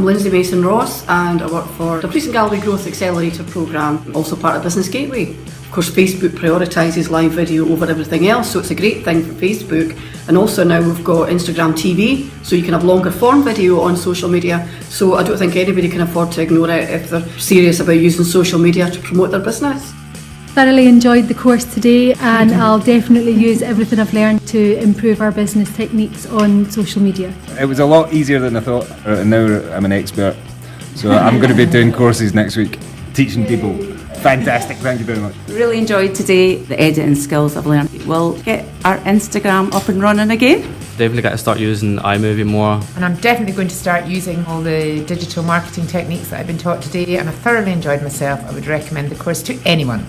I'm Lindsey Mason Ross and I work for the Police and Galway Growth Accelerator Programme, also part of Business Gateway. Of course, Facebook prioritises live video over everything else, so it's a great thing for Facebook. And also now we've got Instagram TV, so you can have longer form video on social media. So I don't think anybody can afford to ignore it if they're serious about using social media to promote their business. Thoroughly enjoyed the course today, and I'll definitely use everything I've learned to improve our business techniques on social media. It was a lot easier than I thought, and now I'm an expert. So I'm going to be doing courses next week, teaching people. Fantastic, thank you very much. Really enjoyed today. The editing skills I've learned. We'll get our Instagram up and running again. Definitely got to start using iMovie more. And I'm definitely going to start using all the digital marketing techniques that I've been taught today, and I thoroughly enjoyed myself. I would recommend the course to anyone.